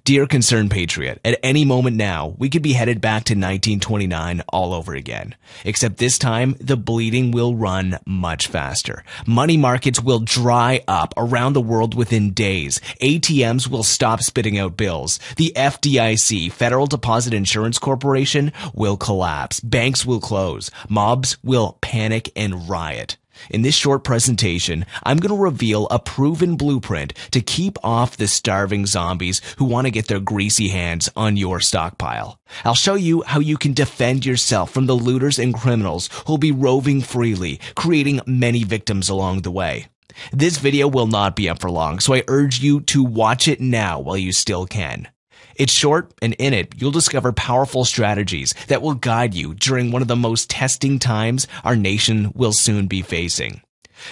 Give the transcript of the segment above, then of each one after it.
Dear concerned patriot, at any moment now, we could be headed back to 1929 all over again. Except this time, the bleeding will run much faster. Money markets will dry up around the world within days. ATMs will stop spitting out bills. The FDIC, Federal Deposit Insurance Corporation, will collapse. Banks will close. Mobs will panic and riot. In this short presentation, I'm going to reveal a proven blueprint to keep off the starving zombies who want to get their greasy hands on your stockpile. I'll show you how you can defend yourself from the looters and criminals who'll be roving freely, creating many victims along the way. This video will not be up for long, so I urge you to watch it now while you still can. It's short, and in it, you'll discover powerful strategies that will guide you during one of the most testing times our nation will soon be facing.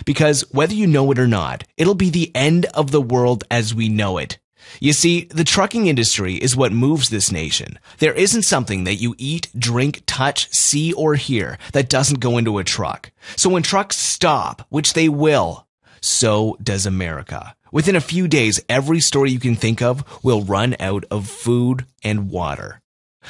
Because whether you know it or not, it'll be the end of the world as we know it. You see, the trucking industry is what moves this nation. There isn't something that you eat, drink, touch, see, or hear that doesn't go into a truck. So when trucks stop, which they will, so does America. Within a few days, every store you can think of will run out of food and water.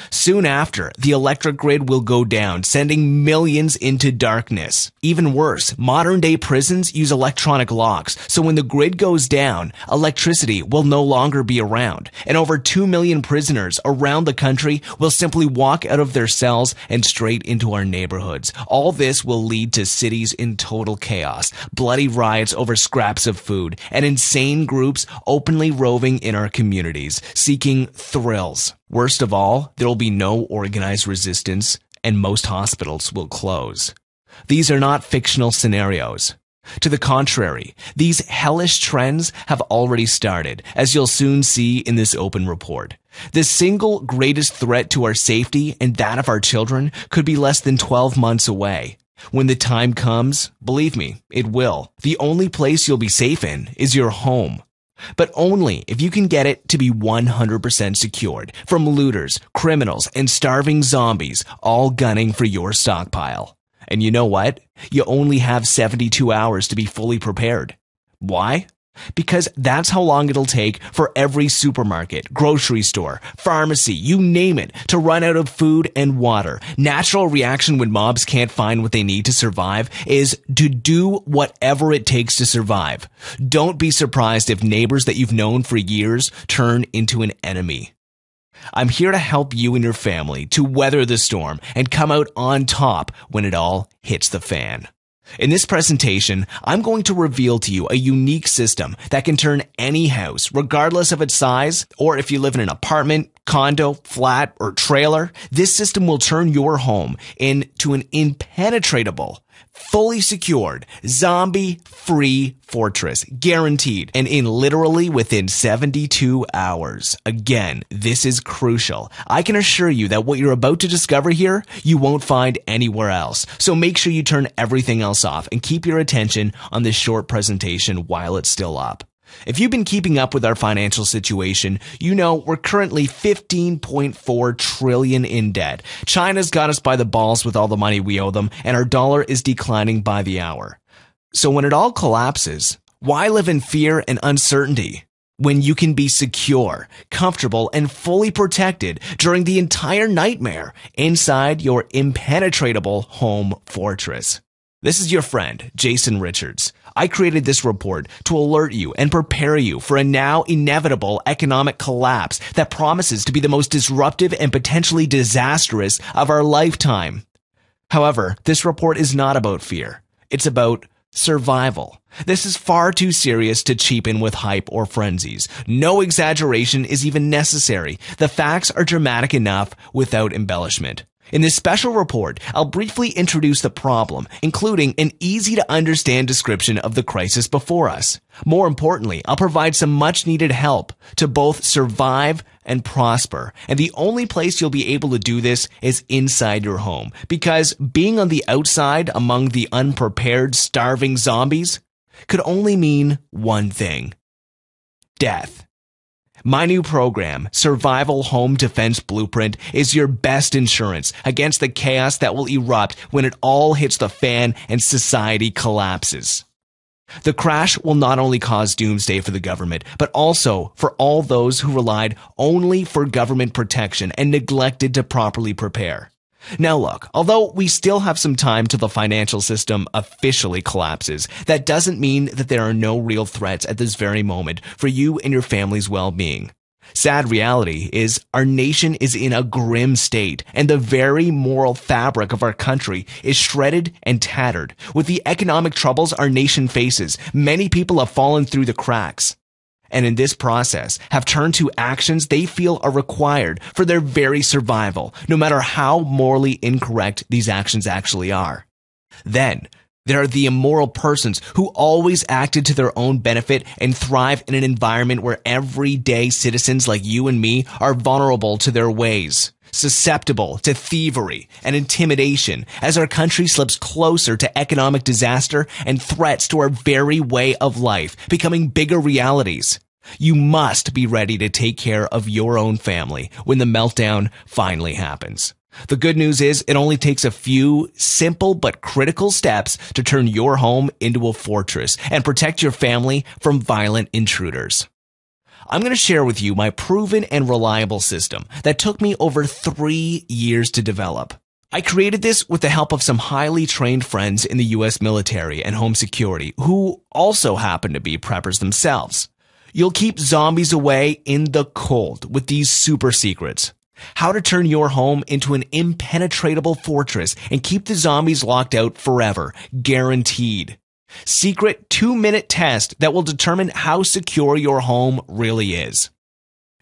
Soon after, the electric grid will go down, sending millions into darkness. Even worse, modern-day prisons use electronic locks, so when the grid goes down, electricity will no longer be around, and over 2 million prisoners around the country will simply walk out of their cells and straight into our neighborhoods. All this will lead to cities in total chaos, bloody riots over scraps of food, and insane groups openly roving in our communities, seeking thrills. Worst of all, there will be no organized resistance, and most hospitals will close. These are not fictional scenarios. To the contrary, these hellish trends have already started, as you'll soon see in this open report. The single greatest threat to our safety and that of our children could be less than 12 months away. When the time comes, believe me, it will. The only place you'll be safe in is your home. But only if you can get it to be 100% secured from looters, criminals, and starving zombies all gunning for your stockpile. And you know what? You only have 72 hours to be fully prepared. Why? Because that's how long it'll take for every supermarket, grocery store, pharmacy, you name it, to run out of food and water. Natural reaction when mobs can't find what they need to survive is to do whatever it takes to survive. Don't be surprised if neighbors that you've known for years turn into an enemy. I'm here to help you and your family to weather the storm and come out on top when it all hits the fan. In this presentation, I'm going to reveal to you a unique system that can turn any house, regardless of its size, or if you live in an apartment, condo, flat, or trailer, this system will turn your home into an impenetrable, fully secured, zombie-free fortress, guaranteed, and in literally within 72 hours. Again, this is crucial. I can assure you that what you're about to discover here, you won't find anywhere else. So make sure you turn everything else off and keep your attention on this short presentation while it's still up. If you've been keeping up with our financial situation, you know we're currently $15.4 trillion in debt. China's got us by the balls with all the money we owe them, and our dollar is declining by the hour. So when it all collapses, why live in fear and uncertainty when you can be secure, comfortable, and fully protected during the entire nightmare inside your impenetrable home fortress? This is your friend, Jason Richards. I created this report to alert you and prepare you for a now inevitable economic collapse that promises to be the most disruptive and potentially disastrous of our lifetime. However, this report is not about fear. It's about survival. This is far too serious to cheapen with hype or frenzies. No exaggeration is even necessary. The facts are dramatic enough without embellishment. In this special report, I'll briefly introduce the problem, including an easy-to-understand description of the crisis before us. More importantly, I'll provide some much-needed help to both survive and prosper. And the only place you'll be able to do this is inside your home, because being on the outside among the unprepared, starving zombies could only mean one thing: death. My new program, Survival Home Defense Blueprint, is your best insurance against the chaos that will erupt when it all hits the fan and society collapses. The crash will not only cause doomsday for the government, but also for all those who relied only for government protection and neglected to properly prepare. Now look, although we still have some time till the financial system officially collapses, that doesn't mean that there are no real threats at this very moment for you and your family's well-being. Sad reality is our nation is in a grim state, and the very moral fabric of our country is shredded and tattered. With the economic troubles our nation faces, many people have fallen through the cracks, and in this process have turned to actions they feel are required for their very survival, no matter how morally incorrect these actions actually are. Then, there are the immoral persons who always acted to their own benefit and thrive in an environment where everyday citizens like you and me are vulnerable to their ways, susceptible to thievery and intimidation as our country slips closer to economic disaster and threats to our very way of life becoming bigger realities. You must be ready to take care of your own family when the meltdown finally happens. The good news is it only takes a few simple but critical steps to turn your home into a fortress and protect your family from violent intruders. I'm going to share with you my proven and reliable system that took me over 3 years to develop. I created this with the help of some highly trained friends in the U.S. military and home security who also happen to be preppers themselves. You'll keep zombies away in the cold with these super secrets. How to turn your home into an impenetrable fortress and keep the zombies locked out forever, guaranteed. Secret 2-minute test that will determine how secure your home really is.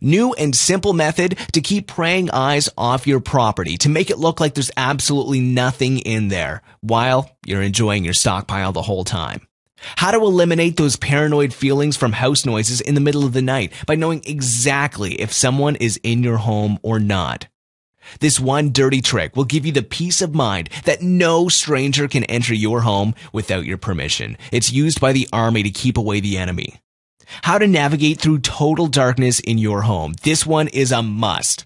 New and simple method to keep praying eyes off your property to make it look like there's absolutely nothing in there while you're enjoying your stockpile the whole time. How to eliminate those paranoid feelings from house noises in the middle of the night by knowing exactly if someone is in your home or not. This one dirty trick will give you the peace of mind that no stranger can enter your home without your permission. It's used by the army to keep away the enemy. How to navigate through total darkness in your home. This one is a must.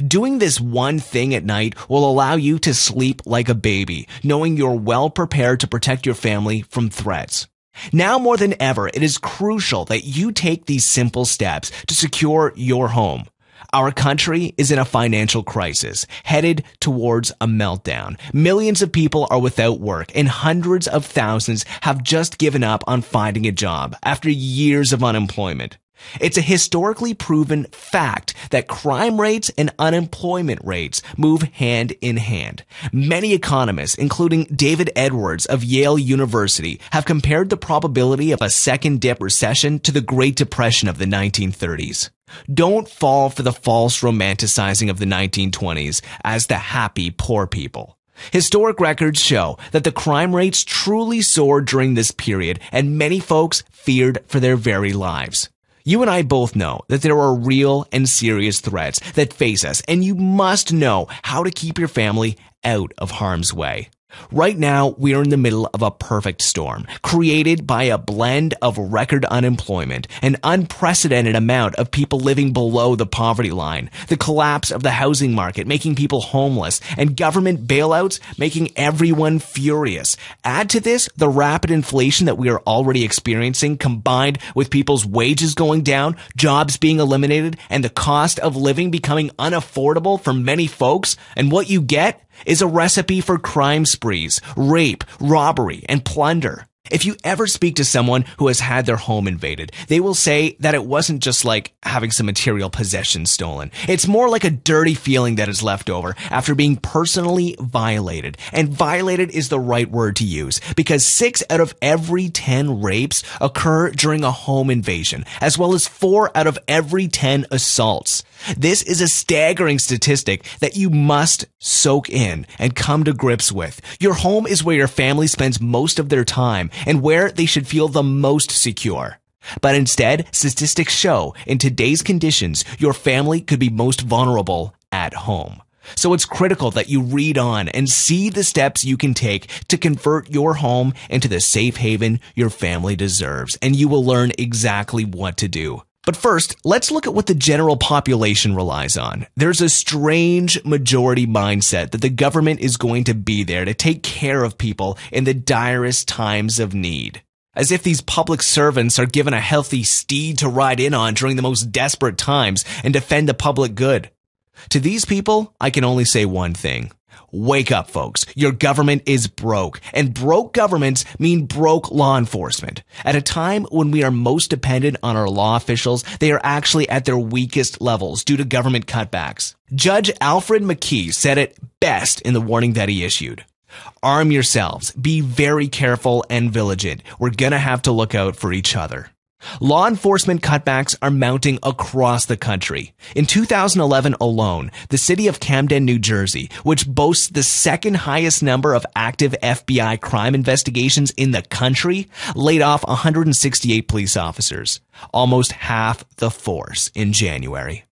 Doing this one thing at night will allow you to sleep like a baby, knowing you're well prepared to protect your family from threats. Now more than ever, it is crucial that you take these simple steps to secure your home. Our country is in a financial crisis, headed towards a meltdown. Millions of people are without work, and hundreds of thousands have just given up on finding a job after years of unemployment. It's a historically proven fact that crime rates and unemployment rates move hand in hand. Many economists, including David Edwards of Yale University, have compared the probability of a second dip recession to the Great Depression of the 1930s. Don't fall for the false romanticizing of the 1920s as the happy poor people. Historic records show that the crime rates truly soared during this period, and many folks feared for their very lives. You and I both know that there are real and serious threats that face us, and you must know how to keep your family out of harm's way. Right now, we are in the middle of a perfect storm, created by a blend of record unemployment, an unprecedented amount of people living below the poverty line, the collapse of the housing market making people homeless, and government bailouts making everyone furious. Add to this the rapid inflation that we are already experiencing, combined with people's wages going down, jobs being eliminated, and the cost of living becoming unaffordable for many folks, and what you get is a recipe for crime sprees, rape, robbery, and plunder. If you ever speak to someone who has had their home invaded, they will say that it wasn't just like having some material possessions stolen. It's more like a dirty feeling that is left over after being personally violated. And violated is the right word to use, because 6 out of every 10 rapes occur during a home invasion, as well as 4 out of every 10 assaults. This is a staggering statistic that you must soak in and come to grips with. Your home is where your family spends most of their time and where they should feel the most secure. But instead, statistics show in today's conditions, your family could be most vulnerable at home. So it's critical that you read on and see the steps you can take to convert your home into the safe haven your family deserves, and you will learn exactly what to do. But first, let's look at what the general population relies on. There's a strange majority mindset that the government is going to be there to take care of people in the direst times of need. As if these public servants are given a healthy steed to ride in on during the most desperate times and defend the public good. To these people, I can only say one thing. Wake up, folks. Your government is broke, and broke governments mean broke law enforcement. At a time when we are most dependent on our law officials, they are actually at their weakest levels due to government cutbacks. Judge Alfred McKee said it best in the warning that he issued. Arm yourselves. Be very careful and vigilant. We're gonna have to look out for each other. Law enforcement cutbacks are mounting across the country. In 2011 alone, the city of Camden, New Jersey, which boasts the second highest number of active FBI crime investigations in the country, laid off 168 police officers, almost half the force in January.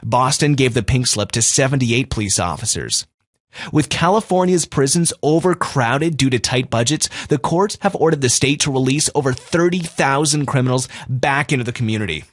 Boston gave the pink slip to 78 police officers. With California's prisons overcrowded due to tight budgets, the courts have ordered the state to release over 30,000 criminals back into the community.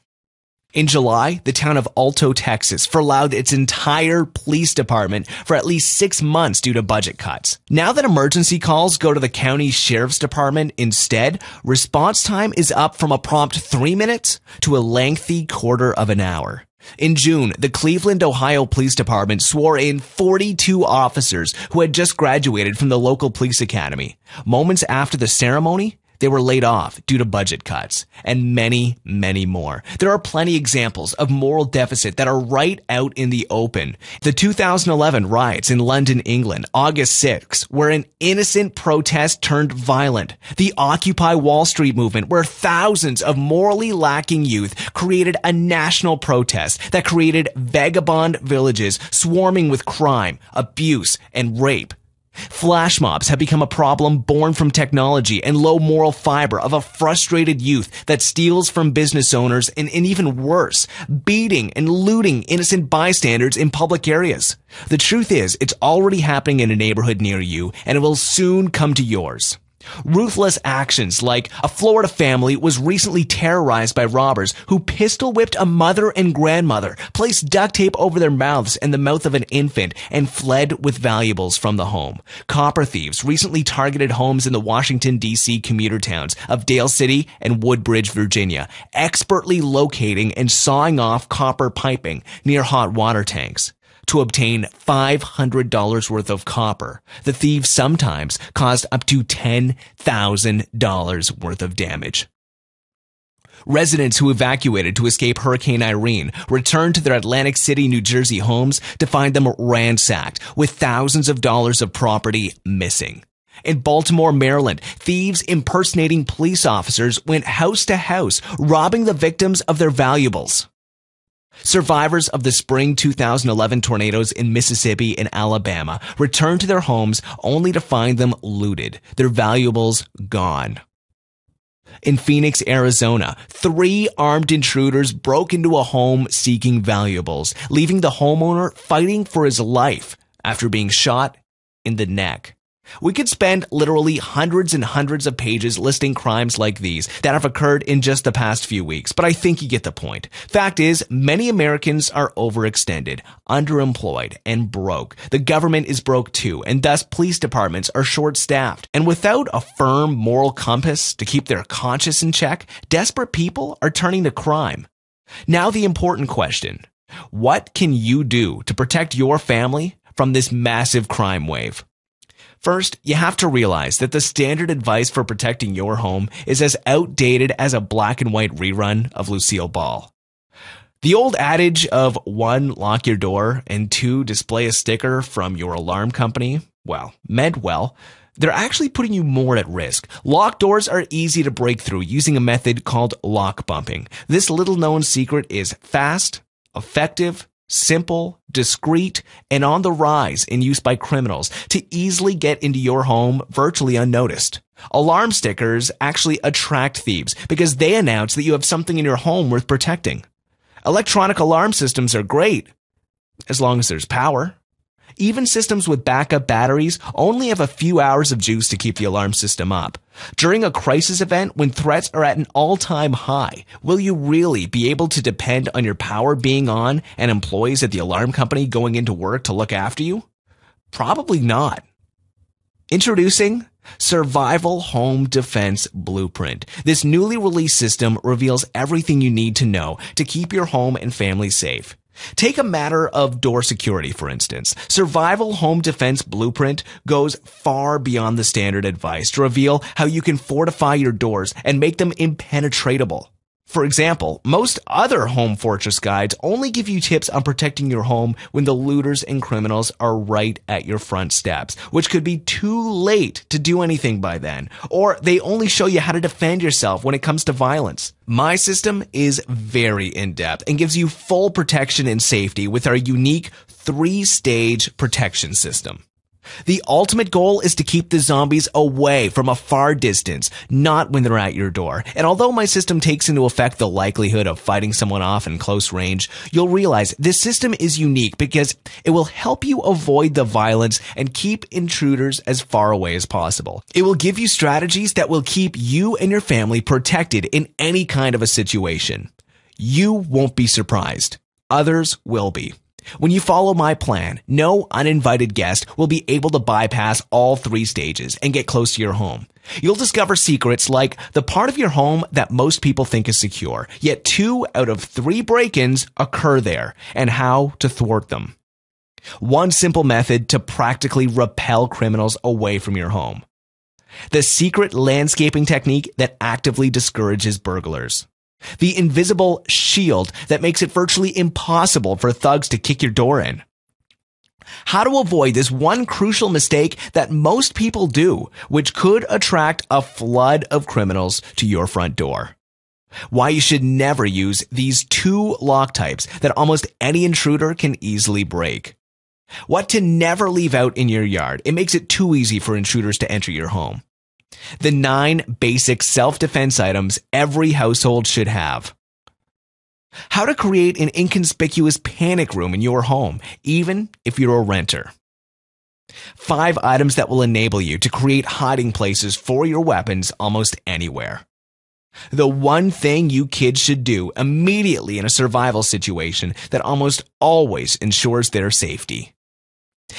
In July, the town of Alto, Texas, furloughed its entire police department for at least 6 months due to budget cuts. Now that emergency calls go to the county sheriff's department instead, response time is up from a prompt 3 minutes to a lengthy quarter of an hour. In June, the Cleveland, Ohio Police Department swore in 42 officers who had just graduated from the local police academy. Moments after the ceremony, they were laid off due to budget cuts, and many, many more. There are plenty examples of moral deficit that are right out in the open. The 2011 riots in London, England, August 6, where an innocent protest turned violent. The Occupy Wall Street movement, where thousands of morally lacking youth created a national protest that created vagabond villages swarming with crime, abuse, and rape. Flash mobs have become a problem born from technology and low moral fiber of a frustrated youth that steals from business owners and even worse, beating and looting innocent bystanders in public areas. The truth is, it's already happening in a neighborhood near you, and it will soon come to yours. Ruthless actions like a Florida family was recently terrorized by robbers who pistol whipped a mother and grandmother, placed duct tape over their mouths and the mouth of an infant, and fled with valuables from the home. Copper thieves recently targeted homes in the Washington, D.C. commuter towns of Dale City and Woodbridge, Virginia, expertly locating and sawing off copper piping near hot water tanks. To obtain $500 worth of copper, the thieves sometimes caused up to $10,000 worth of damage. Residents who evacuated to escape Hurricane Irene returned to their Atlantic City, New Jersey homes to find them ransacked with thousands of dollars of property missing. In Baltimore, Maryland, thieves impersonating police officers went house to house, robbing the victims of their valuables. Survivors of the spring 2011 tornadoes in Mississippi and Alabama returned to their homes only to find them looted, their valuables gone. In Phoenix, Arizona, 3 armed intruders broke into a home seeking valuables, leaving the homeowner fighting for his life after being shot in the neck. We could spend literally hundreds and hundreds of pages listing crimes like these that have occurred in just the past few weeks, but I think you get the point. Fact is, many Americans are overextended, underemployed, and broke. The government is broke too, and thus police departments are short-staffed. And without a firm moral compass to keep their conscience in check, desperate people are turning to crime. Now the important question: what can you do to protect your family from this massive crime wave? First, you have to realize that the standard advice for protecting your home is as outdated as a black and white rerun of Lucille Ball. The old adage of 1, lock your door, and 2, display a sticker from your alarm company, well, meant well. They're actually putting you more at risk. Locked doors are easy to break through using a method called lock bumping. This little-known secret is fast, effective, simple, discreet, and on the rise in use by criminals to easily get into your home virtually unnoticed. Alarm stickers actually attract thieves because they announce that you have something in your home worth protecting. Electronic alarm systems are great, as long as there's power. Even systems with backup batteries only have a few hours of juice to keep the alarm system up. During a crisis event, when threats are at an all-time high, will you really be able to depend on your power being on and employees at the alarm company going into work to look after you? Probably not. Introducing Survival Home Defense Blueprint. This newly released system reveals everything you need to know to keep your home and family safe. Take a matter of door security, for instance. Survival Home Defense Blueprint goes far beyond the standard advice to reveal how you can fortify your doors and make them impenetrable. For example, most other home fortress guides only give you tips on protecting your home when the looters and criminals are right at your front steps, which could be too late to do anything by then, or they only show you how to defend yourself when it comes to violence. My system is very in-depth and gives you full protection and safety with our unique 3-stage protection system. The ultimate goal is to keep the zombies away from a far distance, not when they're at your door. And although my system takes into effect the likelihood of fighting someone off in close range, you'll realize this system is unique because it will help you avoid the violence and keep intruders as far away as possible. It will give you strategies that will keep you and your family protected in any kind of a situation. You won't be surprised. Others will be. When you follow my plan, no uninvited guest will be able to bypass all 3 stages and get close to your home. You'll discover secrets like the part of your home that most people think is secure, yet 2 out of 3 break-ins occur there, and how to thwart them. One simple method to practically repel criminals away from your home. The secret landscaping technique that actively discourages burglars. The invisible shield that makes it virtually impossible for thugs to kick your door in. How to avoid this one crucial mistake that most people do, which could attract a flood of criminals to your front door. Why you should never use these 2 lock types that almost any intruder can easily break. What to never leave out in your yard. It makes it too easy for intruders to enter your home. The 9 basic self-defense items every household should have. How to create an inconspicuous panic room in your home, even if you're a renter. 5 items that will enable you to create hiding places for your weapons almost anywhere. The one thing you kids should do immediately in a survival situation that almost always ensures their safety.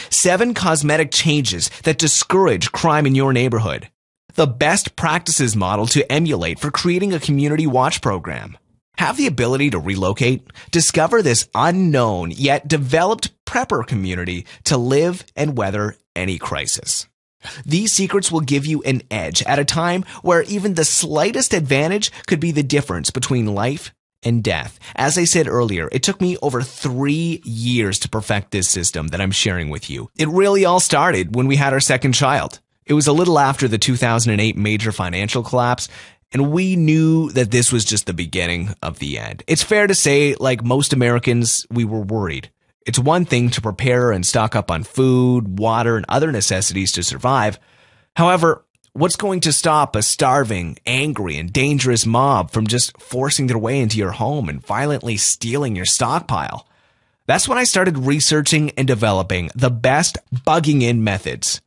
7 cosmetic changes that discourage crime in your neighborhood. The best practices model to emulate for creating a community watch program. Have the ability to relocate? Discover this unknown yet developed prepper community to live and weather any crisis. These secrets will give you an edge at a time where even the slightest advantage could be the difference between life and death. As I said earlier, it took me over 3 years to perfect this system that I'm sharing with you. It really all started when we had our second child. It was a little after the 2008 major financial collapse, and we knew that this was just the beginning of the end. It's fair to say, like most Americans, we were worried. It's one thing to prepare and stock up on food, water, and other necessities to survive. However, what's going to stop a starving, angry, and dangerous mob from just forcing their way into your home and violently stealing your stockpile? That's when I started researching and developing the best bugging in methods.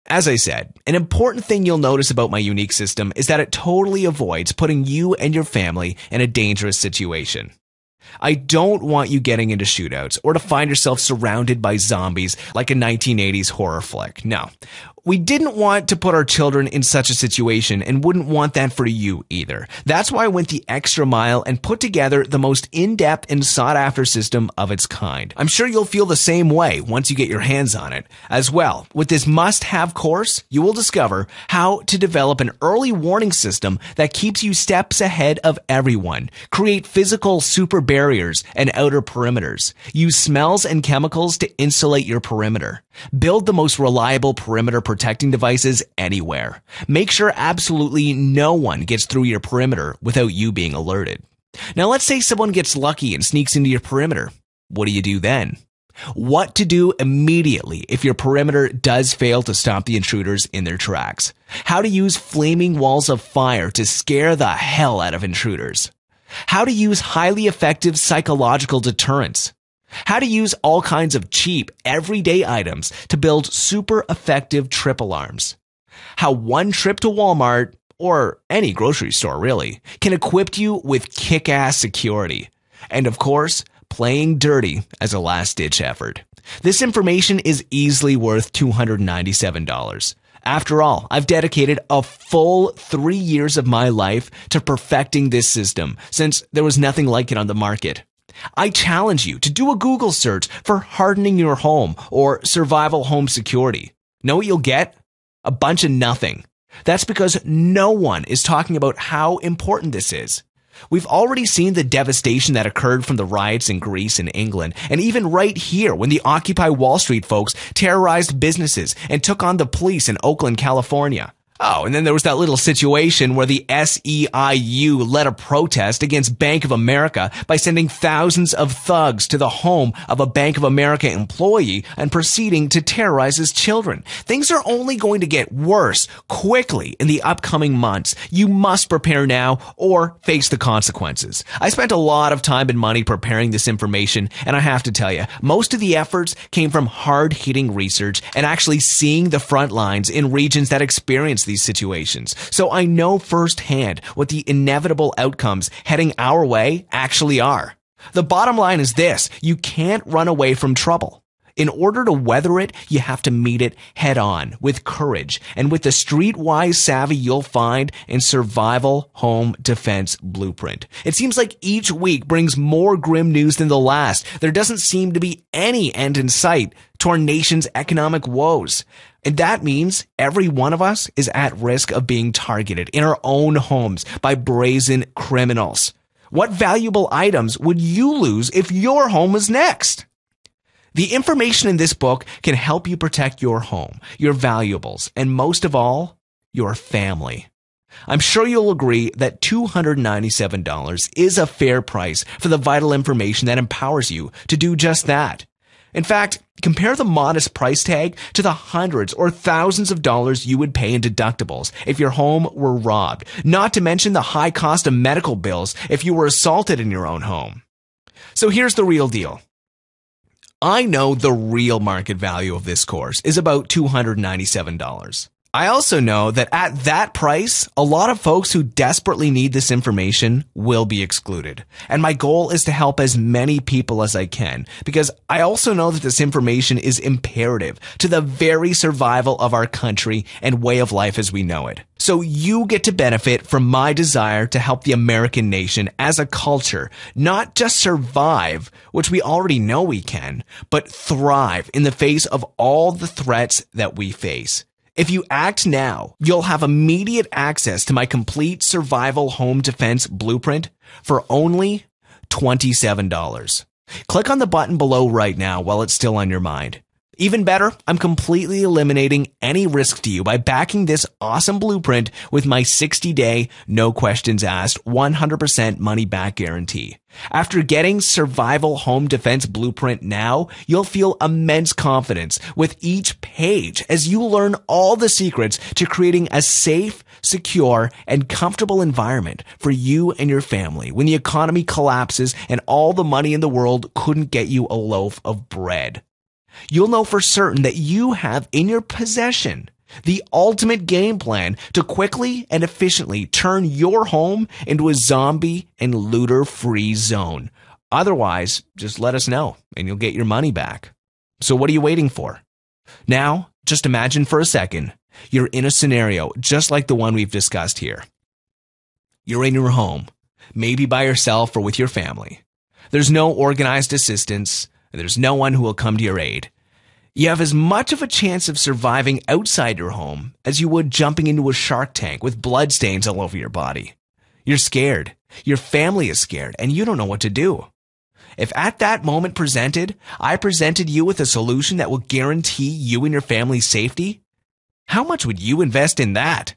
As I said, an important thing you'll notice about my unique system is that it totally avoids putting you and your family in a dangerous situation. I don't want you getting into shootouts or to find yourself surrounded by zombies like a 1980s horror flick. No. We didn't want to put our children in such a situation and wouldn't want that for you either. That's why I went the extra mile and put together the most in-depth and sought-after system of its kind. I'm sure you'll feel the same way once you get your hands on it. As well, with this must-have course, you will discover how to develop an early warning system that keeps you steps ahead of everyone. Create physical super barriers and outer perimeters. Use smells and chemicals to insulate your perimeter. Build the most reliable perimeter protecting devices anywhere. Make sure absolutely no one gets through your perimeter without you being alerted. Now let's say someone gets lucky and sneaks into your perimeter. What do you do then? What to do immediately if your perimeter does fail to stop the intruders in their tracks. How to use flaming walls of fire to scare the hell out of intruders. How to use highly effective psychological deterrents. How to use all kinds of cheap, everyday items to build super effective trip alarms. How one trip to Walmart, or any grocery store really, can equip you with kick-ass security. And of course, playing dirty as a last-ditch effort. This information is easily worth $297. After all, I've dedicated a full 3 years of my life to perfecting this system since there was nothing like it on the market. I challenge you to do a Google search for hardening your home or survival home security. Know what you'll get? A bunch of nothing. That's because no one is talking about how important this is. We've already seen the devastation that occurred from the riots in Greece and England, and even right here when the Occupy Wall Street folks terrorized businesses and took on the police in Oakland, California. Oh, and then there was that little situation where the SEIU led a protest against Bank of America by sending thousands of thugs to the home of a Bank of America employee and proceeding to terrorize his children. Things are only going to get worse quickly in the upcoming months. You must prepare now or face the consequences. I spent a lot of time and money preparing this information, and I have to tell you, most of the efforts came from hard-hitting research and actually seeing the front lines in regions that experience these situations. So I know firsthand what the inevitable outcomes heading our way actually are. The bottom line is this: you can't run away from trouble. In order to weather it, you have to meet it head on with courage and with the streetwise savvy you'll find in Survival Home Defense Blueprint. It seems like each week brings more grim news than the last. There doesn't seem to be any end in sight to our nation's economic woes. And that means every one of us is at risk of being targeted in our own homes by brazen criminals. What valuable items would you lose if your home was next? The information in this book can help you protect your home, your valuables, and most of all, your family. I'm sure you'll agree that $297 is a fair price for the vital information that empowers you to do just that. In fact, compare the modest price tag to the hundreds or thousands of dollars you would pay in deductibles if your home were robbed, not to mention the high cost of medical bills if you were assaulted in your own home. So here's the real deal. I know the real market value of this course is about $297. I also know that at that price, a lot of folks who desperately need this information will be excluded. And my goal is to help as many people as I can, because I also know that this information is imperative to the very survival of our country and way of life as we know it. So you get to benefit from my desire to help the American nation as a culture, not just survive, which we already know we can, but thrive in the face of all the threats that we face. If you act now, you'll have immediate access to my complete survival home defense blueprint for only $27. Click on the button below right now while it's still on your mind. Even better, I'm completely eliminating any risk to you by backing this awesome blueprint with my 60-day, no questions asked, 100% money-back guarantee. After getting Survival Home Defense Blueprint now, you'll feel immense confidence with each page as you learn all the secrets to creating a safe, secure, and comfortable environment for you and your family when the economy collapses and all the money in the world couldn't get you a loaf of bread. You'll know for certain that you have in your possession the ultimate game plan to quickly and efficiently turn your home into a zombie and looter-free zone. Otherwise, just let us know and you'll get your money back. So what are you waiting for? Now, just imagine for a second, you're in a scenario just like the one we've discussed here. You're in your home, maybe by yourself or with your family. There's no organized assistance. There's no one who will come to your aid. You have as much of a chance of surviving outside your home as you would jumping into a shark tank with bloodstains all over your body. You're scared. Your family is scared, and you don't know what to do. If at that moment I presented you with a solution that will guarantee you and your family's safety, how much would you invest in that?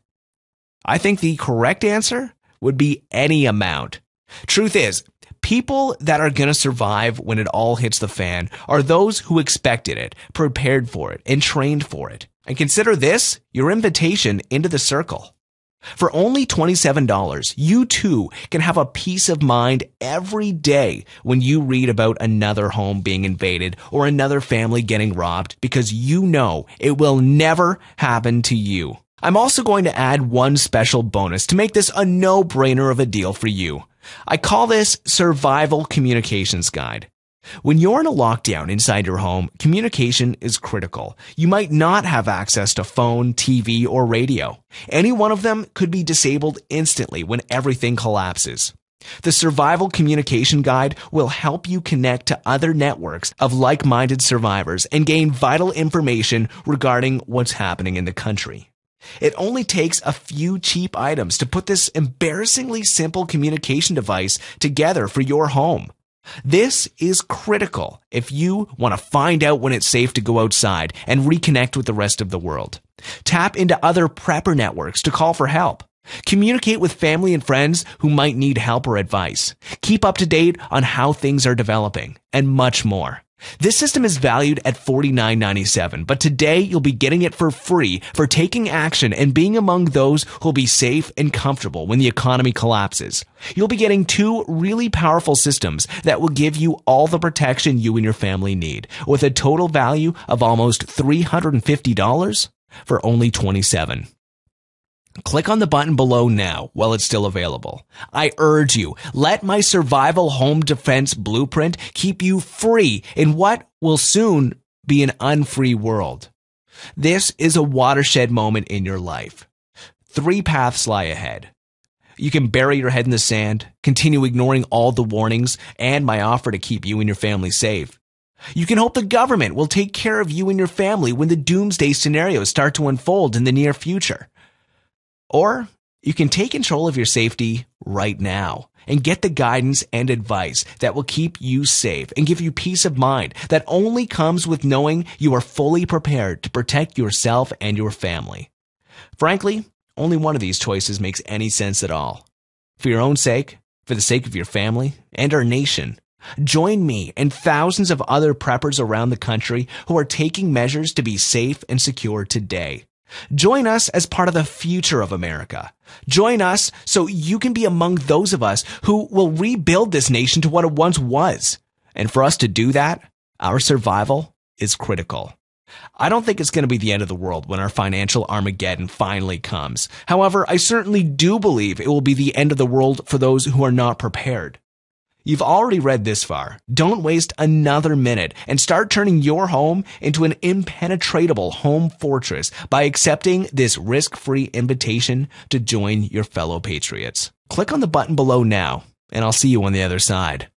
I think the correct answer would be any amount. Truth is, people that are going to survive when it all hits the fan are those who expected it, prepared for it, and trained for it. And consider this your invitation into the circle. For only $27, you too can have a peace of mind every day when you read about another home being invaded or another family getting robbed, because you know it will never happen to you. I'm also going to add one special bonus to make this a no-brainer of a deal for you. I call this Survival Communications Guide. When you're in a lockdown inside your home, communication is critical. You might not have access to phone, TV, or radio. Any one of them could be disabled instantly when everything collapses. The Survival Communication Guide will help you connect to other networks of like-minded survivors and gain vital information regarding what's happening in the country. It only takes a few cheap items to put this embarrassingly simple communication device together for your home. This is critical if you want to find out when it's safe to go outside and reconnect with the rest of the world. Tap into other prepper networks to call for help. Communicate with family and friends who might need help or advice. Keep up to date on how things are developing, and much more. This system is valued at $49.97, but today you'll be getting it for free for taking action and being among those who'll be safe and comfortable when the economy collapses. You'll be getting 2 really powerful systems that will give you all the protection you and your family need, with a total value of almost $350 for only $27. Click on the button below now while it's still available. I urge you, let my survival home defense blueprint keep you free in what will soon be an unfree world. This is a watershed moment in your life. 3 paths lie ahead. You can bury your head in the sand, continue ignoring all the warnings, and my offer to keep you and your family safe. You can hope the government will take care of you and your family when the doomsday scenarios start to unfold in the near future. Or you can take control of your safety right now and get the guidance and advice that will keep you safe and give you peace of mind that only comes with knowing you are fully prepared to protect yourself and your family. Frankly, only one of these choices makes any sense at all. For your own sake, for the sake of your family, and our nation, join me and thousands of other preppers around the country who are taking measures to be safe and secure today. Join us as part of the future of America. Join us so you can be among those of us who will rebuild this nation to what it once was. And for us to do that, our survival is critical. I don't think it's going to be the end of the world when our financial Armageddon finally comes. However, I certainly do believe it will be the end of the world for those who are not prepared. You've already read this far. Don't waste another minute and start turning your home into an impenetrable home fortress by accepting this risk-free invitation to join your fellow patriots. Click on the button below now, and I'll see you on the other side.